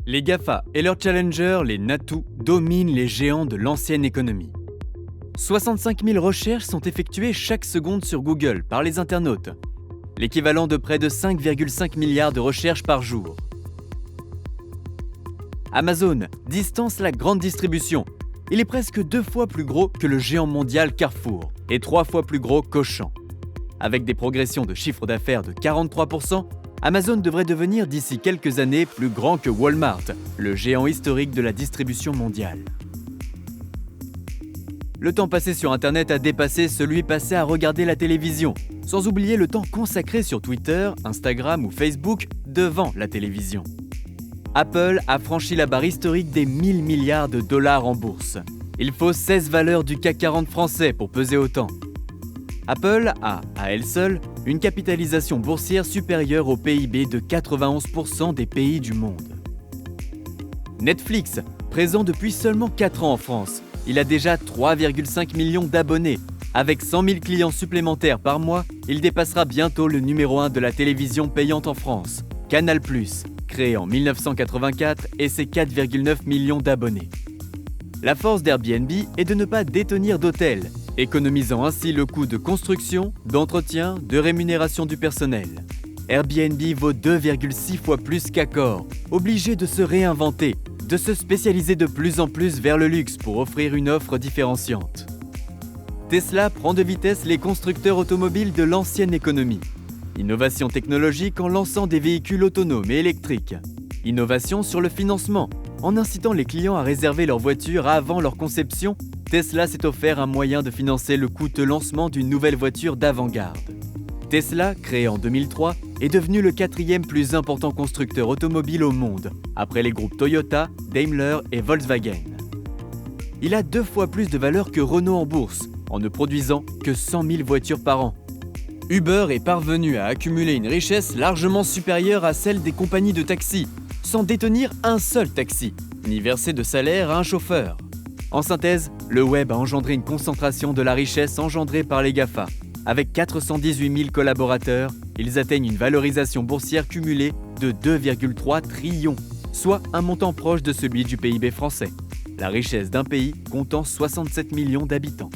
Les GAFA et leurs challengers, les Natu, dominent les géants de l'ancienne économie. 65 000 recherches sont effectuées chaque seconde sur Google par les internautes, l'équivalent de près de 5,5 milliards de recherches par jour. Amazon distance la grande distribution. Il est presque 2 fois plus gros que le géant mondial Carrefour et 3 fois plus gros qu'Auchan. Avec des progressions de chiffre d'affaires de 43%, Amazon devrait devenir d'ici quelques années plus grand que Walmart, le géant historique de la distribution mondiale. Le temps passé sur Internet a dépassé celui passé à regarder la télévision, sans oublier le temps consacré sur Twitter, Instagram ou Facebook devant la télévision. Apple a franchi la barre historique des 1000 milliards de dollars en bourse. Il faut 16 valeurs du CAC 40 français pour peser autant. Apple a, à elle seule, une capitalisation boursière supérieure au PIB de 91% des pays du monde. Netflix, présent depuis seulement 4 ans en France, il a déjà 3,5 millions d'abonnés. Avec 100 000 clients supplémentaires par mois, il dépassera bientôt le numéro 1 de la télévision payante en France, Canal+, créé en 1984 et ses 4,9 millions d'abonnés. La force d'Airbnb est de ne pas détenir d'hôtel, économisant ainsi le coût de construction, d'entretien, de rémunération du personnel. Airbnb vaut 2,6 fois plus qu'Accor, obligé de se réinventer, de se spécialiser de plus en plus vers le luxe pour offrir une offre différenciante. Tesla prend de vitesse les constructeurs automobiles de l'ancienne économie. Innovation technologique en lançant des véhicules autonomes et électriques. Innovation sur le financement. En incitant les clients à réserver leur voiture avant leur conception, Tesla s'est offert un moyen de financer le coûteux lancement d'une nouvelle voiture d'avant-garde. Tesla, créé en 2003, est devenu le 4e plus important constructeur automobile au monde, après les groupes Toyota, Daimler et Volkswagen. Il a 2 fois plus de valeur que Renault en bourse, en ne produisant que 100 000 voitures par an. Uber est parvenu à accumuler une richesse largement supérieure à celle des compagnies de taxi, sans détenir un seul taxi, ni verser de salaire à un chauffeur. En synthèse, le web a engendré une concentration de la richesse engendrée par les GAFA. Avec 418 000 collaborateurs, ils atteignent une valorisation boursière cumulée de 2,3 trillions, soit un montant proche de celui du PIB français. La richesse d'un pays comptant 67 millions d'habitants.